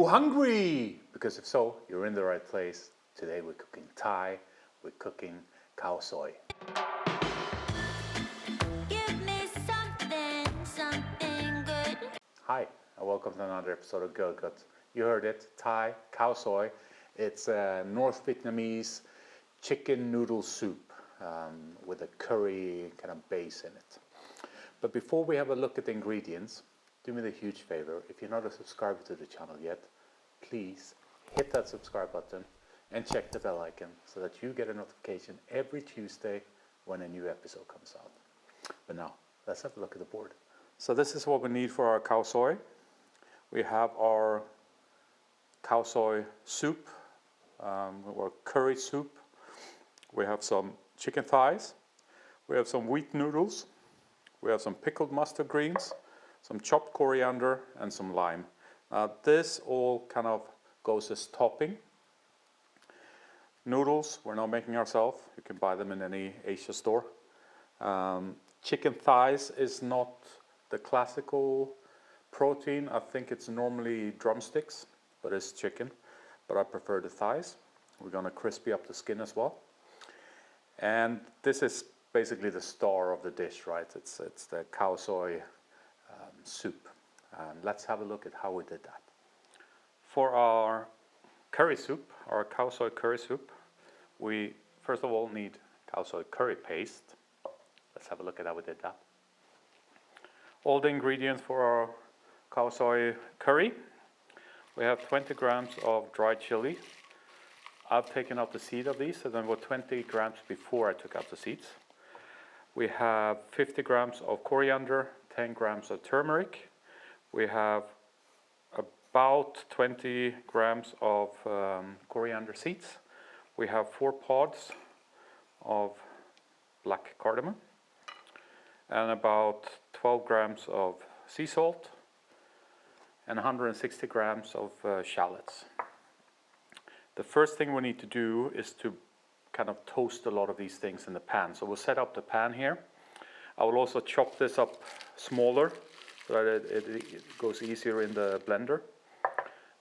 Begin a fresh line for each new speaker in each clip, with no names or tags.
you hungry? Because if so, you're in the right place. Today we're cooking Thai, we're cooking Khao Soi.
Give me something good.
Hi, and welcome to another episode of Görgött. You heard it, Thai, Khao Soi. It's a North Vietnamese chicken noodle soup with a curry kind of base in it. But before we have a look at the ingredients, do me the huge favor, if you're not a subscriber to the channel yet, please hit that subscribe button and check the bell icon so that you get a notification every Tuesday when a new episode comes out. But now, let's have a look at the board. So this is what we need for our Khao Soi. We have our Khao Soi soup, or curry soup. We have some chicken thighs. We have some wheat noodles. We have some pickled mustard greens, some chopped coriander, and some lime. This all kind of goes as topping. Noodles, we're not making ourselves. You can buy them in any Asia store. Chicken thighs is not the classical protein. I think it's normally drumsticks, but it's chicken. But I prefer the thighs. We're going to crispy up the skin as well. And this is basically the star of the dish, right? It's the Khao Soi soup. And let's have a look at how we did that. For our curry soup, our Khao Soi curry soup, we first of all need Khao Soi curry paste. Let's have a look at how we did that. All the ingredients for our Khao Soi curry. We have 20 grams of dried chili. I've taken out the seed of these, so then were 20 grams before I took out the seeds. We have 50 grams of coriander, 10 grams of turmeric. We have about 20 grams of coriander seeds. We have 4 pods of black cardamon and about 12 grams of sea salt and 160 grams of shallots. The first thing we need to do is to kind of toast a lot of these things in the pan. So we'll set up the pan here. I will also chop this up smaller so that it goes easier in the blender.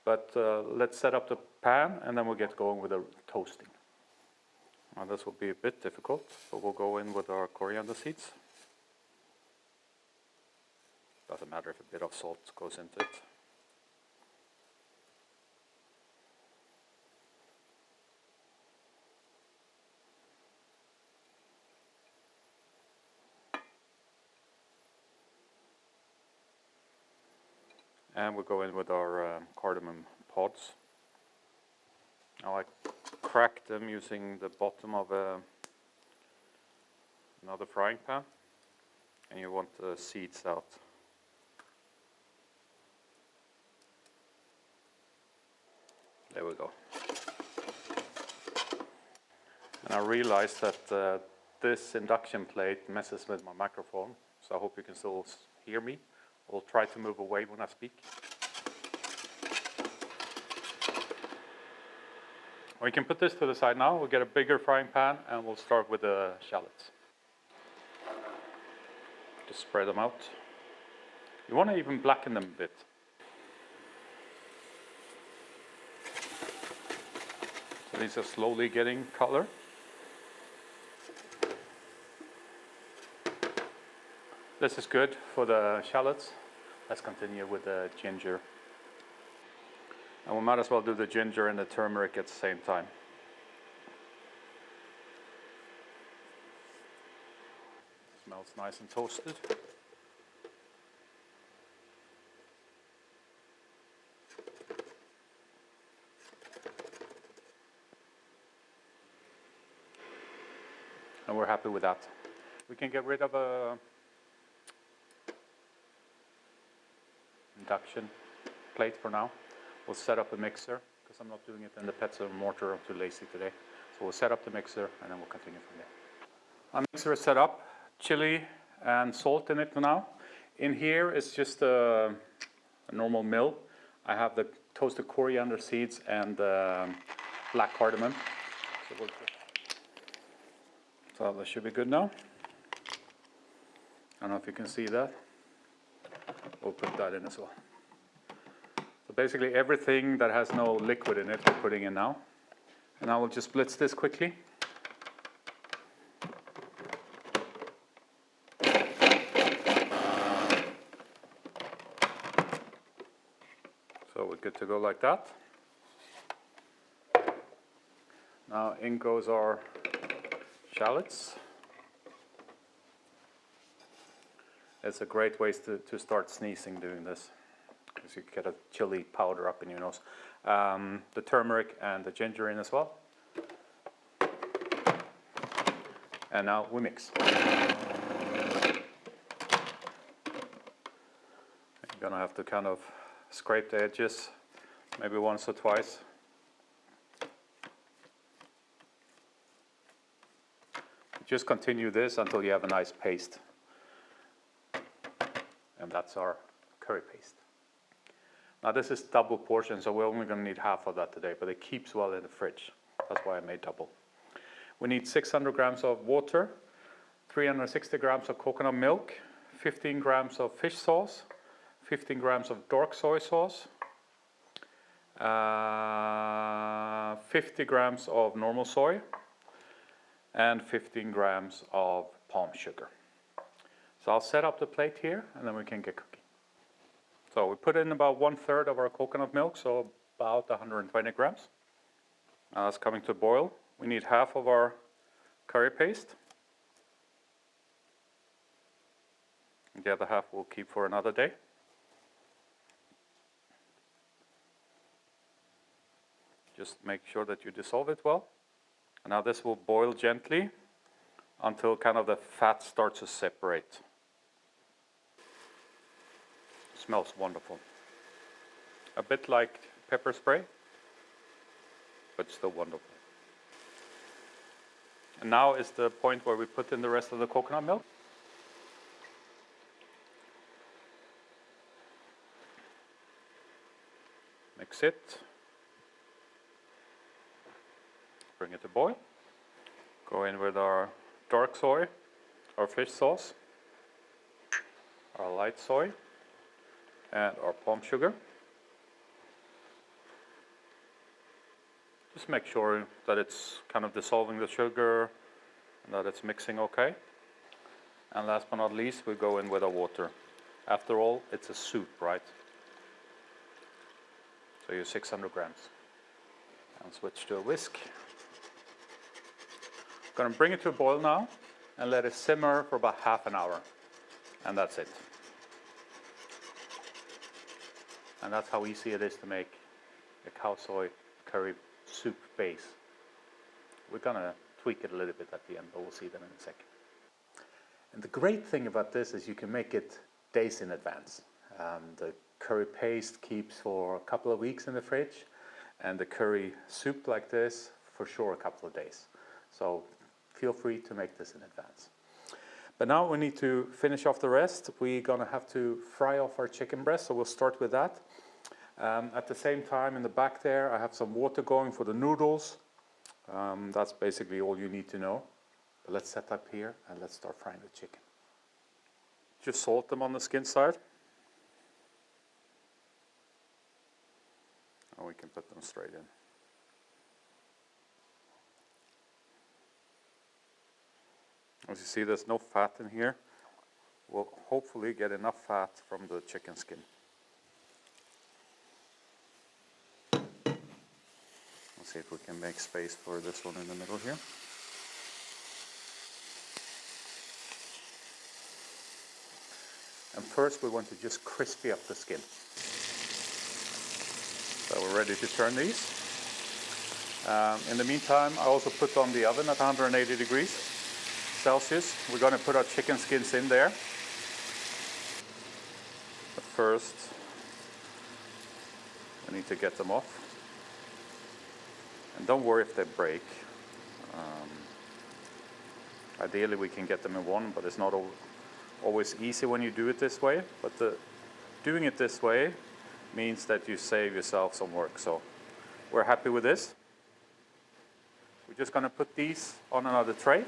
But let's set up the pan and then we'll get going with the toasting. Now this will be a bit difficult, but we'll go in with our coriander seeds. Doesn't matter if a bit of salt goes into it. And we'll go in with our cardamom pods. Now I crack them using the bottom of another frying pan. And you want the seeds out. There we go. And I realized that this induction plate messes with my microphone. So I hope you can still hear me. I'll try to move away when I speak. We can put this to the side now. We'll get a bigger frying pan and we'll start with the shallots. Just spread them out. You want to even blacken them a bit. So these are slowly getting color. This is good for the shallots. Let's continue with the ginger. And we might as well do the ginger and the turmeric at the same time. Smells nice and toasted. And we're happy with that. We can get rid of a induction plate for now. We'll set up a mixer because I'm not doing it in the pestle mortar. I'm too lazy today. So we'll set up the mixer and then we'll continue from there. Our mixer is set up. Chili and salt in it for now. In here is just a normal mill. I have the toasted coriander seeds and black cardamom. So that should be good now. I don't know if you can see that. We'll put that in as well. The Basically everything that has no liquid in it we're putting in now. And I will just blitz this quickly. So we're good to go like that. Now in goes our shallots. It's a great way to start sneezing doing this, because you get a chili powder up in your nose. The turmeric and the ginger in as well. And now we mix. You're gonna have to kind of scrape the edges, maybe once or twice. Just continue this until you have a nice paste. And that's our curry paste. Now this is double portion, so we're only going to need half of that today, but it keeps well in the fridge. That's why I made double. We need 600 grams of water, 360 grams of coconut milk, 15 grams of fish sauce, 15 grams of dark soy sauce, 50 grams of normal soy, and 15 grams of palm sugar. So I'll set up the plate here and then we can get cooking. So we put in about 1/3 of our coconut milk, so about 120 grams. Now it's coming to a boil. We need half of our curry paste. And the other half we'll keep for another day. Just make sure that you dissolve it well. And now this will boil gently until kind of the fat starts to separate. Smells wonderful. A bit like pepper spray, but still wonderful. And now is the point where we put in the rest of the coconut milk. Mix it. Bring it to boil. Go in with our dark soy, our fish sauce, our light soy, and our palm sugar. Just make sure that it's kind of dissolving the sugar and that it's mixing okay. And last but not least, we go in with our water. After all, it's a soup, right? So you 600 grams. And switch to a whisk. Going to bring it to a boil now and let it simmer for about half an hour. And that's it. And that's how easy it is to make a khao soi curry soup base. We're going to tweak it a little bit at the end, but we'll see that in a second. And the great thing about this is you can make it days in advance. The curry paste keeps for a couple of weeks in the fridge, and the curry soup like this for sure a couple of days. So feel free to make this in advance. But now we need to finish off the rest. We're going to have to fry off our chicken breast, so we'll start with that. At the same time, in the back there, I have some water going for the noodles. That's basically all you need to know. But let's set up here and let's start frying the chicken. Just salt them on the skin side. And we can put them straight in. As you see, there's no fat in here. We'll hopefully get enough fat from the chicken skin. Let's see if we can make space for this one in the middle here. And first we want to just crispy up the skin. So we're ready to turn these. In the meantime, I also put on the oven at 180 degrees Celsius. We're going to put our chicken skins in there. But first, we need to get them off. And don't worry if they break. Ideally we can get them in one, but it's not always easy when you do it this way. But doing it this way means that you save yourself some work. So we're happy with this. We're just going to put these on another tray,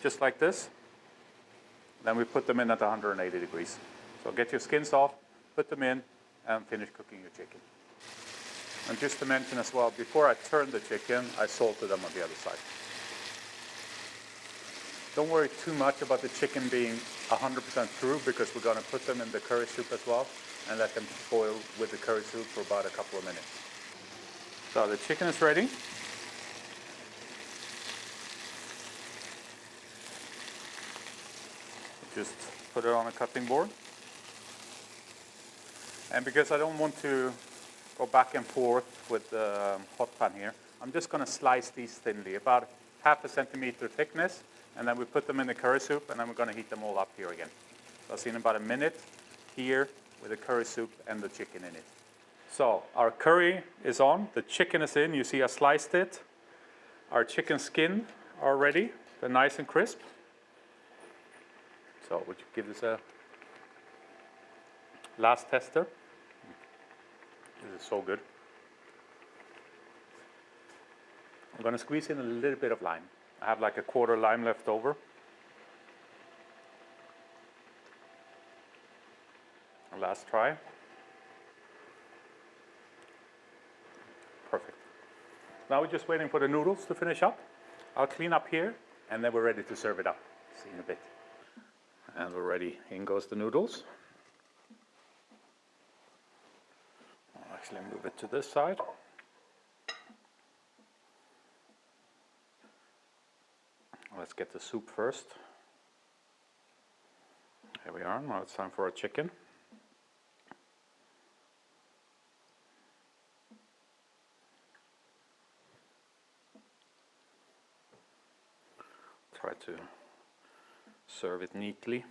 just like this. Then we put them in at 180 degrees. So get your skins off, put them in, and finish cooking your chicken. And just to mention as well, before I turn the chicken, I salted them on the other side. Don't worry too much about the chicken being 100% through, because we're going to put them in the curry soup as well and let them boil with the curry soup for about a couple of minutes. So the chicken is ready. Just put it on a cutting board. And because I don't want to go back and forth with the hot pan here, I'm just going to slice these thinly, about 1/2 centimeter thickness, and then we put them in the curry soup, and then we're going to heat them all up here again. So I'll see in about a minute here with the curry soup and the chicken in it. So our curry is on, the chicken is in, you see I sliced it. Our chicken skin are ready, they're nice and crisp. So would you give this a last tester? This is so good. I'm going to squeeze in a little bit of lime. I have like a 1/4 lime left over. Last try. Perfect. Now we're just waiting for the noodles to finish up. I'll clean up here and then we're ready to serve it up. See you in a bit. And we're ready. In goes the noodles. I'll actually move it to this side. Let's get the soup first. Here we are. Now it's time for our chicken. Try to serve it neatly.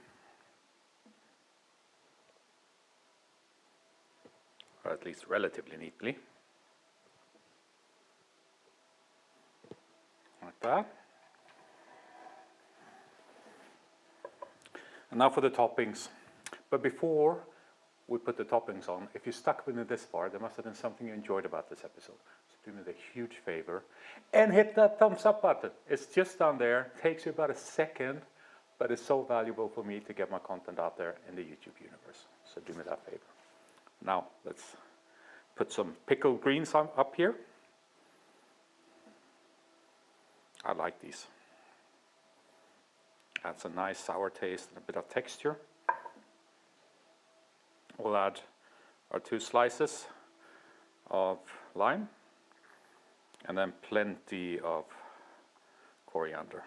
Or at least relatively neatly. Like that. And now for the toppings. But before we put the toppings on, if you stuck with me this far, there must have been something you enjoyed about this episode. So do me the huge favor and hit that thumbs up button. It's just down there. Takes you about a second, but it's so valuable for me to get my content out there in the YouTube universe. So do me that favor. Now let's put some pickled greens up here. I like these. Adds a nice sour taste and a bit of texture. We'll add our 2 slices of lime and then plenty of coriander.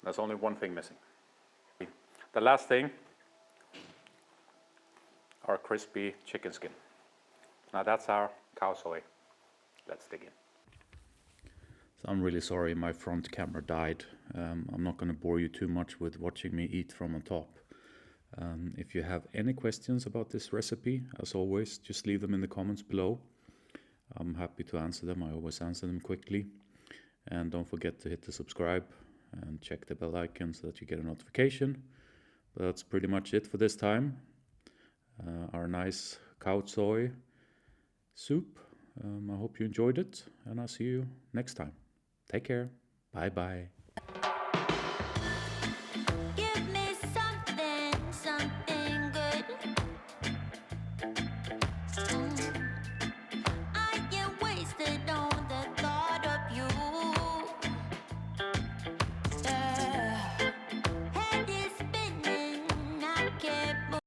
There's only one thing missing. The last thing, our crispy chicken skin. Now that's our Khao Soi. Let's dig in. So I'm really sorry my front camera died. I'm not going to bore you too much with watching me eat from on top. If you have any questions about this recipe, as always, just leave them in the comments below. I'm happy to answer them. I always answer them quickly. And don't forget to hit the subscribe and check the bell icon so that you get a notification. But that's pretty much it for this time. Our nice Khao Soi soup. I hope you enjoyed it, and I'll see you next time. Take care. Bye bye.